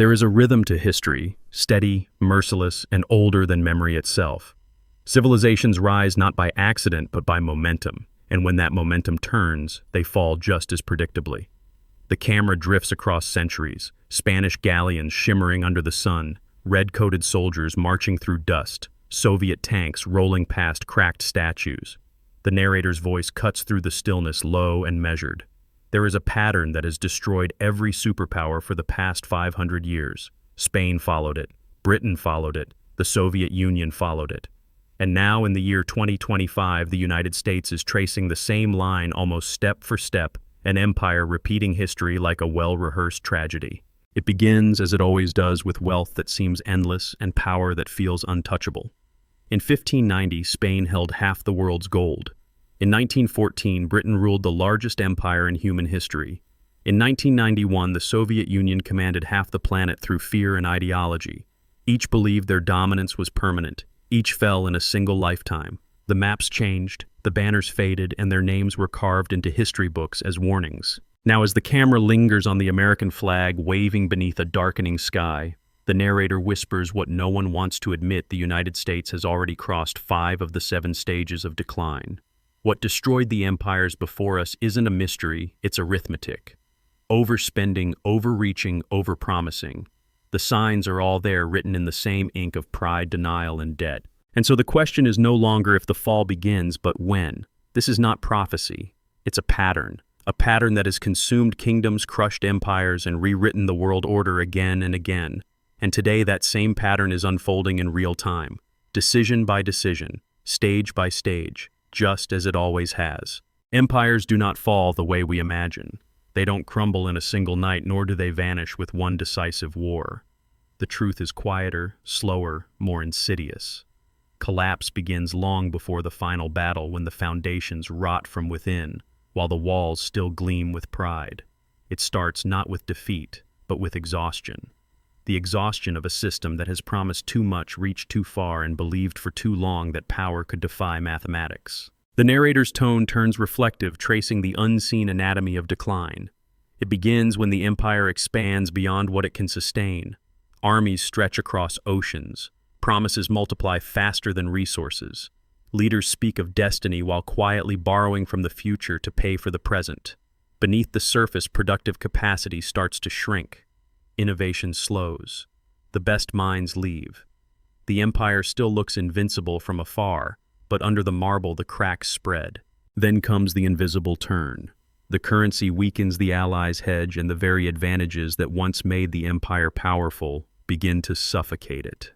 There is a rhythm to history, steady, merciless, and older than memory itself. Civilizations rise not by accident but by momentum, and when that momentum turns, they fall just as predictably. The camera drifts across centuries, Spanish galleons shimmering under the sun, red-coated soldiers marching through dust, Soviet tanks rolling past cracked statues. The narrator's voice cuts through the stillness, low and measured. There is a pattern that has destroyed every superpower for the past 500 years. Spain followed it, Britain followed it, the Soviet Union followed it. And now in the year 2025, the United States is tracing the same line almost step for step, an empire repeating history like a well-rehearsed tragedy. It begins, as it always does, with wealth that seems endless and power that feels untouchable. In 1590, Spain held half the world's gold. In 1914, Britain ruled the largest empire in human history. In 1991, the Soviet Union commanded half the planet through fear and ideology. Each believed their dominance was permanent. Each fell in a single lifetime. The maps changed, the banners faded, and their names were carved into history books as warnings. Now, as the camera lingers on the American flag waving beneath a darkening sky, the narrator whispers what no one wants to admit: the United States has already crossed 5 of the 7 stages of decline. What destroyed the empires before us isn't a mystery, it's arithmetic. Overspending, overreaching, overpromising. The signs are all there, written in the same ink of pride, denial, and debt. And so the question is no longer if the fall begins, but when. This is not prophecy. It's a pattern that has consumed kingdoms, crushed empires, and rewritten the world order again and again. And today that same pattern is unfolding in real time, decision by decision, stage by stage, just as it always has. Empires do not fall the way we imagine. They don't crumble in a single night, nor do they vanish with one decisive war. The truth is quieter, slower, more insidious. Collapse begins long before the final battle, when the foundations rot from within, while the walls still gleam with pride. It starts not with defeat, but with exhaustion. The exhaustion of a system that has promised too much, reached too far, and believed for too long that power could defy mathematics. The narrator's tone turns reflective, tracing the unseen anatomy of decline. It begins when the empire expands beyond what it can sustain. Armies stretch across oceans. Promises multiply faster than resources. Leaders speak of destiny while quietly borrowing from the future to pay for the present. Beneath the surface, productive capacity starts to shrink. Innovation slows. The best minds leave. The empire still looks invincible from afar, but under the marble the cracks spread. Then comes the invisible turn. The currency weakens, the allies hedge, and the very advantages that once made the empire powerful begin to suffocate it.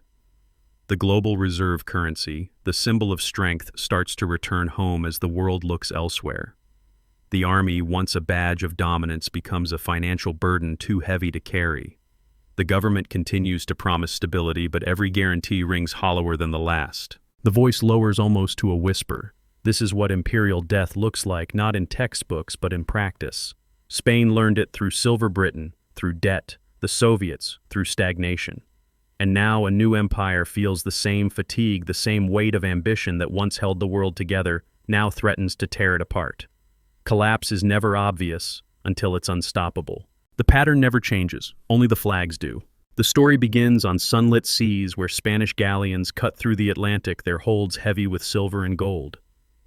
The global reserve currency, the symbol of strength, starts to return home as the world looks elsewhere. The army, once a badge of dominance, becomes a financial burden too heavy to carry. The government continues to promise stability, but every guarantee rings hollower than the last. The voice lowers almost to a whisper. This is what imperial death looks like, not in textbooks, but in practice. Spain learned it through Silver Britain, through debt, the Soviets, through stagnation. And now a new empire feels the same fatigue, the same weight of ambition that once held the world together, now threatens to tear it apart. Collapse is never obvious until it's unstoppable. The pattern never changes, only the flags do. The story begins on sunlit seas where Spanish galleons cut through the Atlantic, their holds heavy with silver and gold.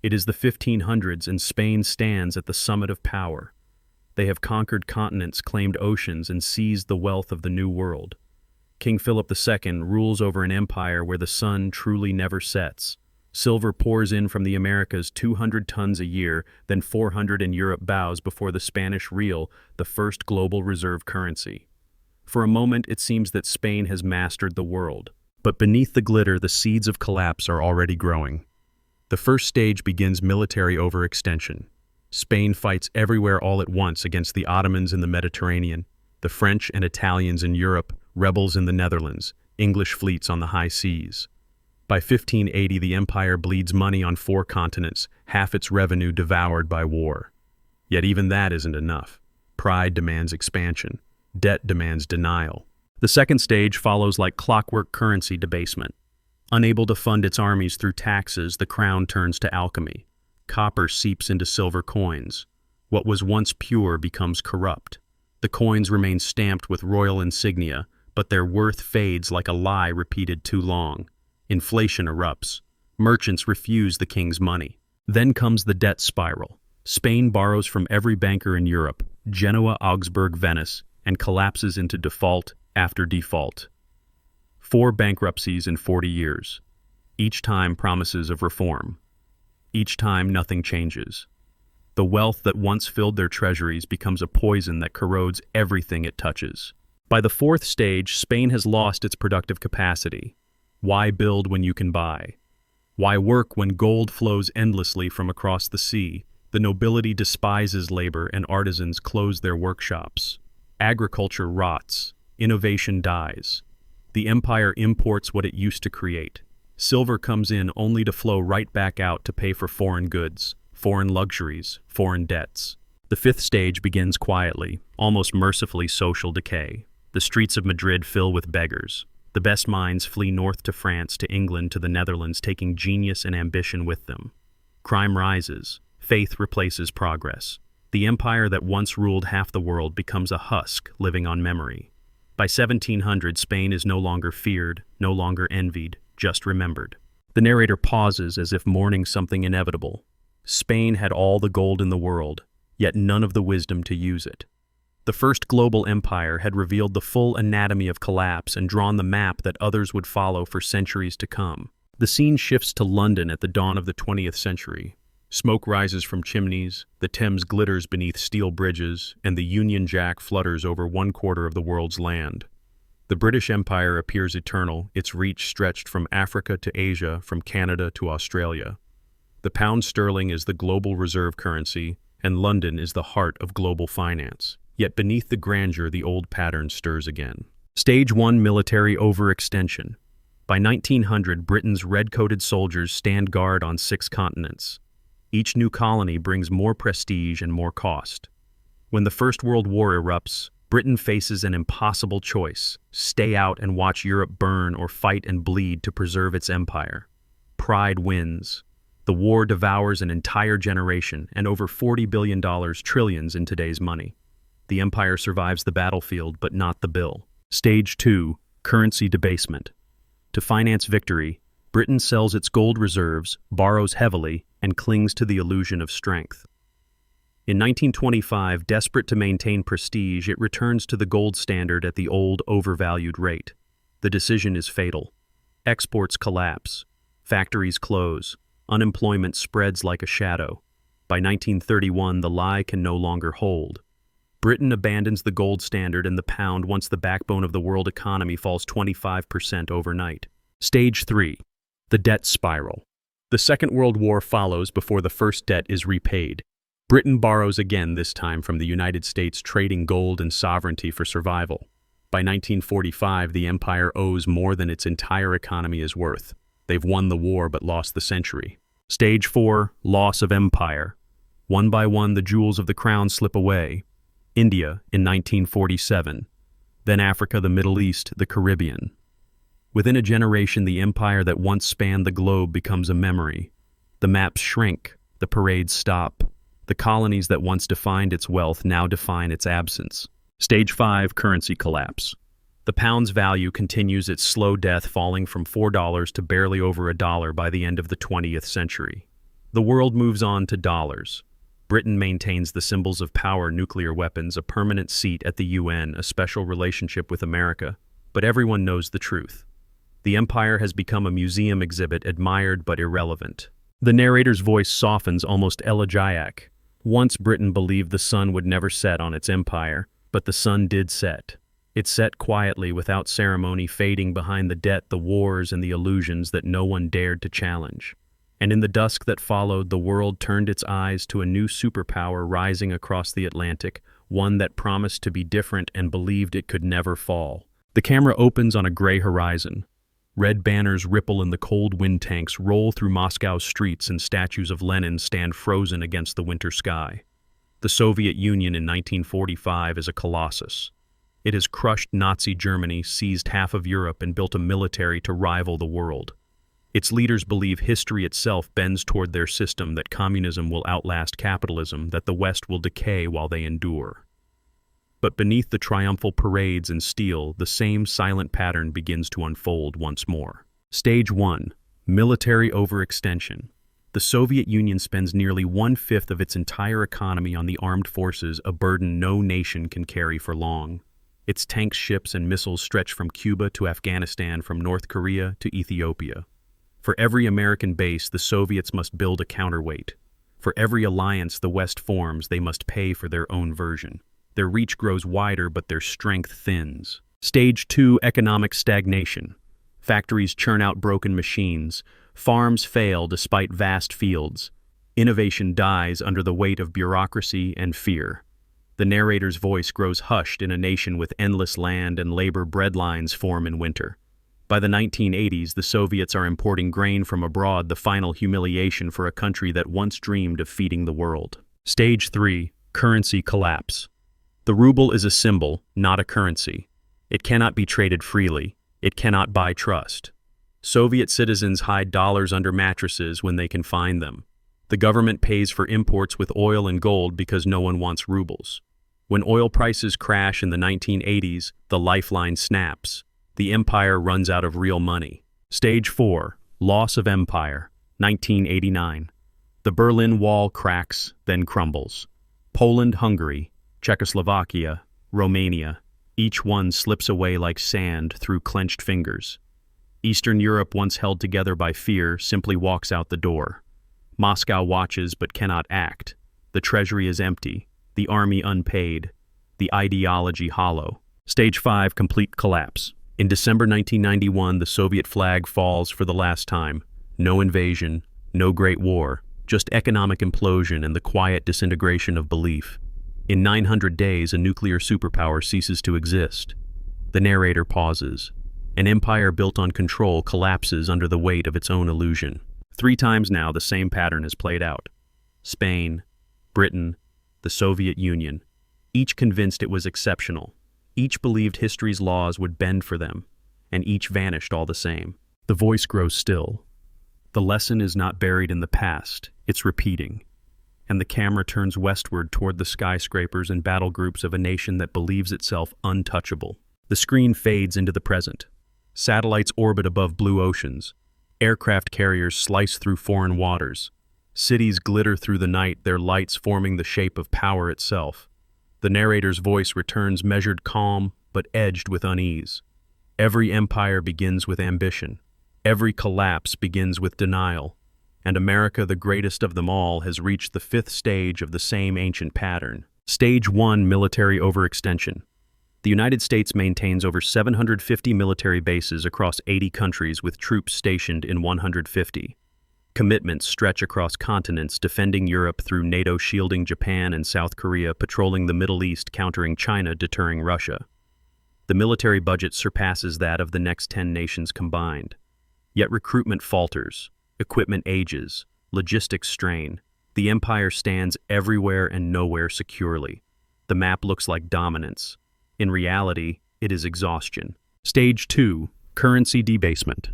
It is the 1500s, and Spain stands at the summit of power. They have conquered continents, claimed oceans, and seized the wealth of the New World. King Philip II rules over an empire where the sun truly never sets. Silver pours in from the Americas, 200 tons a year, then 400 in Europe bows before the Spanish real, the first global reserve currency. For a moment, it seems that Spain has mastered the world. But beneath the glitter, the seeds of collapse are already growing. The first stage begins military overextension. Spain fights everywhere all at once against the Ottomans in the Mediterranean, the French and Italians in Europe, rebels in the Netherlands, English fleets on the high seas. By 1580, the empire bleeds money on 4 continents, half its revenue devoured by war. Yet even that isn't enough. Pride demands expansion. Debt demands denial. The second stage follows like clockwork: currency debasement. Unable to fund its armies through taxes, the crown turns to alchemy. Copper seeps into silver coins. What was once pure becomes corrupt. The coins remain stamped with royal insignia, but their worth fades like a lie repeated too long. Inflation erupts. Merchants refuse the king's money. Then comes the debt spiral. Spain borrows from every banker in Europe, Genoa, Augsburg, Venice, and collapses into default after default. 4 bankruptcies in 40 years. Each time promises of reform. Each time nothing changes. The wealth that once filled their treasuries becomes a poison that corrodes everything it touches. By the 4th stage, Spain has lost its productive capacity. Why build when you can buy? Why work when gold flows endlessly from across the sea? The nobility despises labor and artisans close their workshops. Agriculture rots. Innovation dies. The empire imports what it used to create. Silver comes in only to flow right back out to pay for foreign goods, foreign luxuries, foreign debts. The 5th stage begins quietly, almost mercifully social decay. The streets of Madrid fill with beggars. The best minds flee north to France, to England, to the Netherlands, taking genius and ambition with them. Crime rises. Faith replaces progress. The empire that once ruled half the world becomes a husk living on memory. By 1700, Spain is no longer feared, no longer envied, just remembered. The narrator pauses as if mourning something inevitable. Spain had all the gold in the world, yet none of the wisdom to use it. The first global empire had revealed the full anatomy of collapse and drawn the map that others would follow for centuries to come. The scene shifts to London at the dawn of the 20th century. Smoke rises from chimneys, the Thames glitters beneath steel bridges, and the Union Jack flutters over 1/4 of the world's land. The British Empire appears eternal, its reach stretched from Africa to Asia, from Canada to Australia. The pound sterling is the global reserve currency, and London is the heart of global finance. Yet beneath the grandeur, the old pattern stirs again. Stage 1: military overextension. By 1900, Britain's red-coated soldiers stand guard on 6 continents. Each new colony brings more prestige and more cost. When the First World War erupts, Britain faces an impossible choice: stay out and watch Europe burn, or fight and bleed to preserve its empire. Pride wins. The war devours an entire generation and over $40 billion, trillions in today's money. The empire survives the battlefield, but not the bill. Stage 2: currency debasement. To finance victory, Britain sells its gold reserves, borrows heavily, and clings to the illusion of strength. In 1925, desperate to maintain prestige, it returns to the gold standard at the old, overvalued rate. The decision is fatal. Exports collapse. Factories close. Unemployment spreads like a shadow. By 1931, the lie can no longer hold. Britain abandons the gold standard, and the pound, once the backbone of the world economy, falls 25% overnight. Stage 3: the debt spiral. The Second World War follows before the first debt is repaid. Britain borrows again, this time from the United States, trading gold and sovereignty for survival. By 1945, the empire owes more than its entire economy is worth. They've won the war but lost the century. Stage 4: loss of empire. One by one, the jewels of the crown slip away. India in 1947. Then Africa, the Middle East, the Caribbean. Within a generation, the empire that once spanned the globe becomes a memory. The maps shrink, the parades stop. The colonies that once defined its wealth now define its absence. Stage 5: currency collapse. The pound's value continues its slow death, falling from $4 to barely over $1 by the end of the 20th century. The world moves on to dollars. Britain maintains the symbols of power: nuclear weapons, a permanent seat at the UN, a special relationship with America. But everyone knows the truth. The empire has become a museum exhibit, admired but irrelevant. The narrator's voice softens, almost elegiac. Once Britain believed the sun would never set on its empire, but the sun did set. It set quietly, without ceremony, fading behind the debt, the wars, and the illusions that no one dared to challenge. And in the dusk that followed, the world turned its eyes to a new superpower rising across the Atlantic, one that promised to be different and believed it could never fall. The camera opens on a gray horizon. Red banners ripple in the cold wind, tanks roll through Moscow's streets, and statues of Lenin stand frozen against the winter sky. The Soviet Union in 1945 is a colossus. It has crushed Nazi Germany, seized half of Europe, and built a military to rival the world. Its leaders believe history itself bends toward their system, that communism will outlast capitalism, that the West will decay while they endure. But beneath the triumphal parades and steel, the same silent pattern begins to unfold once more. Stage 1. Military overextension. The Soviet Union spends nearly one-fifth of its entire economy on the armed forces, a burden no nation can carry for long. Its tanks, ships, and missiles stretch from Cuba to Afghanistan, from North Korea to Ethiopia. For every American base, the Soviets must build a counterweight. For every alliance the West forms, they must pay for their own version. Their reach grows wider, but their strength thins. Stage 2. Economic stagnation. Factories churn out broken machines. Farms fail despite vast fields. Innovation dies under the weight of bureaucracy and fear. The narrator's voice grows hushed in a nation with endless land, and labor breadlines form in winter. By the 1980s, the Soviets are importing grain from abroad, the final humiliation for a country that once dreamed of feeding the world. Stage 3. Currency collapse. The ruble is a symbol, not a currency. It cannot be traded freely. It cannot buy trust. Soviet citizens hide dollars under mattresses when they can find them. The government pays for imports with oil and gold because no one wants rubles. When oil prices crash in the 1980s, the lifeline snaps. The empire runs out of real money. Stage 4. Loss of empire. 1989. The Berlin Wall cracks, then crumbles. Poland, Hungary, Czechoslovakia, Romania, each one slips away like sand through clenched fingers. Eastern Europe, once held together by fear, simply walks out the door. Moscow watches but cannot act. The treasury is empty, the army unpaid, the ideology hollow. Stage 5. Complete collapse. In December 1991, the Soviet flag falls for the last time. No invasion, no great war, just economic implosion and the quiet disintegration of belief. In 900 days, a nuclear superpower ceases to exist. The narrator pauses. An empire built on control collapses under the weight of its own illusion. 3 times now, the same pattern is played out. Spain, Britain, the Soviet Union, each convinced it was exceptional. Each believed history's laws would bend for them, and each vanished all the same. The voice grows still. The lesson is not buried in the past, it's repeating. And the camera turns westward toward the skyscrapers and battle groups of a nation that believes itself untouchable. The screen fades into the present. Satellites orbit above blue oceans. Aircraft carriers slice through foreign waters. Cities glitter through the night, their lights forming the shape of power itself. The narrator's voice returns, measured calm, but edged with unease. Every empire begins with ambition. Every collapse begins with denial. And America, the greatest of them all, has reached the 5th stage of the same ancient pattern. Stage 1. Military overextension. The United States maintains over 750 military bases across 80 countries, with troops stationed in 150. Commitments stretch across continents, defending Europe through NATO, shielding Japan and South Korea, patrolling the Middle East, countering China, deterring Russia. The military budget surpasses that of the next 10 nations combined. Yet recruitment falters, equipment ages, logistics strain. The empire stands everywhere and nowhere securely. The map looks like dominance. In reality, it is exhaustion. Stage 2. Currency debasement.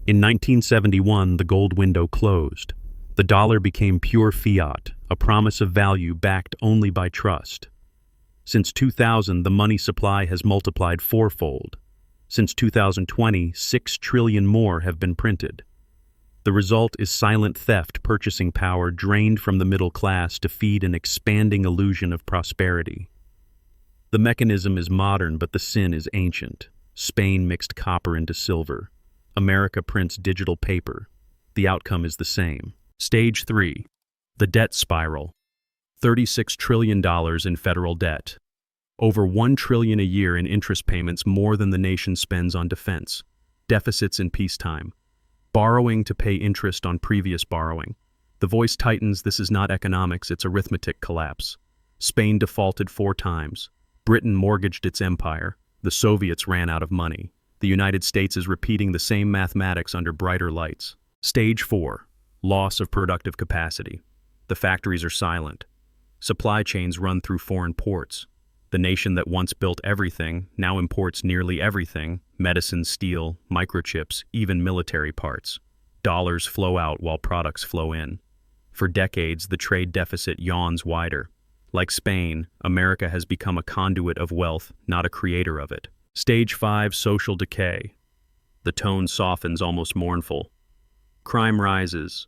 In 1971, the gold window closed. The dollar became pure fiat, a promise of value backed only by trust. Since 2000, the money supply has multiplied fourfold. Since 2020, 6 trillion more have been printed. The result is silent theft, purchasing power drained from the middle class to feed an expanding illusion of prosperity. The mechanism is modern, but the sin is ancient. Spain mixed copper into silver. America prints digital paper. The outcome is the same. Stage 3. The debt spiral. $36 trillion in federal debt. Over $1 trillion a year in interest payments, more than the nation spends on defense. Deficits in peacetime. Borrowing to pay interest on previous borrowing. The voice tightens. This is not economics, it's arithmetic collapse. Spain defaulted 4 times. Britain mortgaged its empire. The Soviets ran out of money. The United States is repeating the same mathematics under brighter lights. Stage 4. Loss of productive capacity. The factories are silent. Supply chains run through foreign ports. The nation that once built everything now imports nearly everything: medicine, steel, microchips, even military parts. Dollars flow out while products flow in. For decades, the trade deficit yawns wider. Like Spain, America has become a conduit of wealth, not a creator of it. Stage 5, social decay. The tone softens, almost mournful. Crime rises.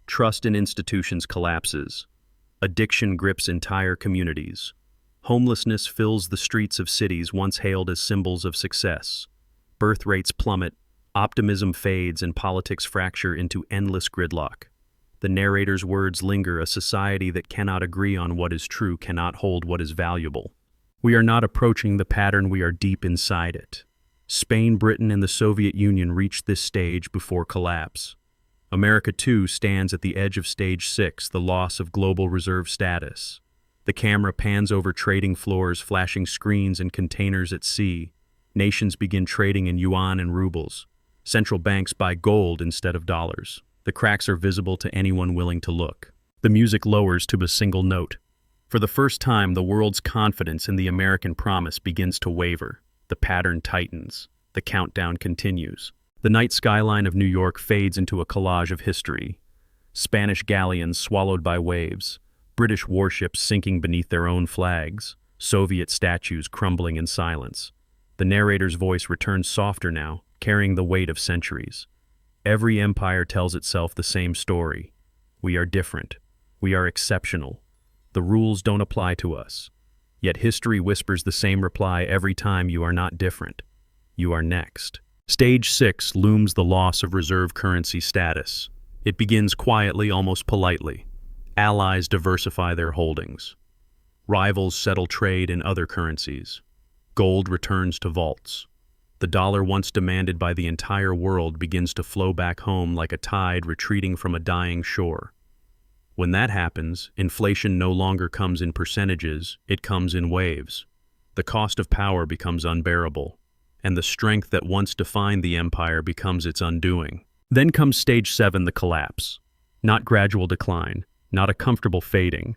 Trust in institutions collapses. Addiction grips entire communities. Homelessness fills the streets of cities once hailed as symbols of success. Birth rates plummet, optimism fades, and politics fracture into endless gridlock. The narrator's words linger: a society that cannot agree on what is true cannot hold what is valuable. We are not approaching the pattern, we are deep inside it. Spain, Britain, and the Soviet Union reached this stage before collapse. America, too, stands at the edge of Stage 6, the loss of global reserve status. The camera pans over trading floors, flashing screens and containers at sea. Nations begin trading in yuan and rubles. Central banks buy gold instead of dollars. The cracks are visible to anyone willing to look. The music lowers to a single note. For the first time, the world's confidence in the American promise begins to waver. The pattern tightens. The countdown continues. The night skyline of New York fades into a collage of history. Spanish galleons swallowed by waves. British warships sinking beneath their own flags. Soviet statues crumbling in silence. The narrator's voice returns softer now, carrying the weight of centuries. Every empire tells itself the same story. We are different. We are exceptional. The rules don't apply to us. Yet history whispers the same reply every time: you are not different. You are next. Stage 6 looms: the loss of reserve currency status. It begins quietly, almost politely. Allies diversify their holdings. Rivals settle trade in other currencies. Gold returns to vaults. The dollar, once demanded by the entire world, begins to flow back home like a tide retreating from a dying shore. When that happens, inflation no longer comes in percentages, it comes in waves. The cost of power becomes unbearable, and the strength that once defined the empire becomes its undoing. Then comes Stage 7, the collapse. Not gradual decline, not a comfortable fading,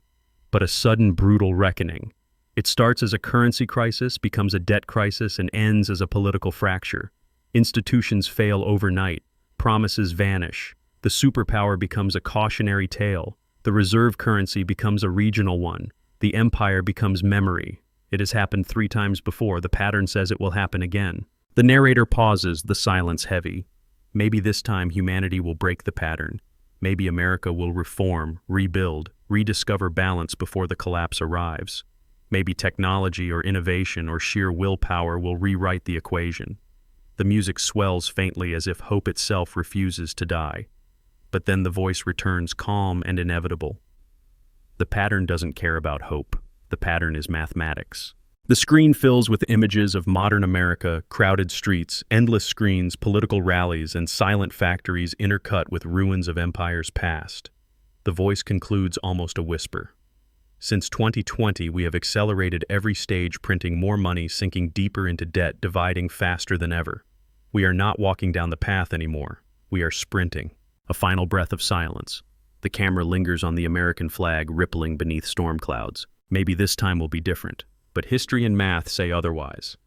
but a sudden, brutal reckoning. It starts as a currency crisis, becomes a debt crisis, and ends as a political fracture. Institutions fail overnight. Promises vanish. The superpower becomes a cautionary tale. The reserve currency becomes a regional one. The empire becomes memory. It has happened 3 times before. The pattern says it will happen again. The narrator pauses, the silence heavy. Maybe this time humanity will break the pattern. Maybe America will reform, rebuild, rediscover balance before the collapse arrives. Maybe technology or innovation or sheer willpower will rewrite the equation. The music swells faintly as if hope itself refuses to die. But then the voice returns, calm and inevitable. The pattern doesn't care about hope. The pattern is mathematics. The screen fills with images of modern America: crowded streets, endless screens, political rallies, and silent factories intercut with ruins of empires past. The voice concludes, almost a whisper. Since 2020, we have accelerated every stage, printing more money, sinking deeper into debt, dividing faster than ever. We are not walking down the path anymore. We are sprinting. A final breath of silence. The camera lingers on the American flag, rippling beneath storm clouds. Maybe this time will be different, but history and math say otherwise.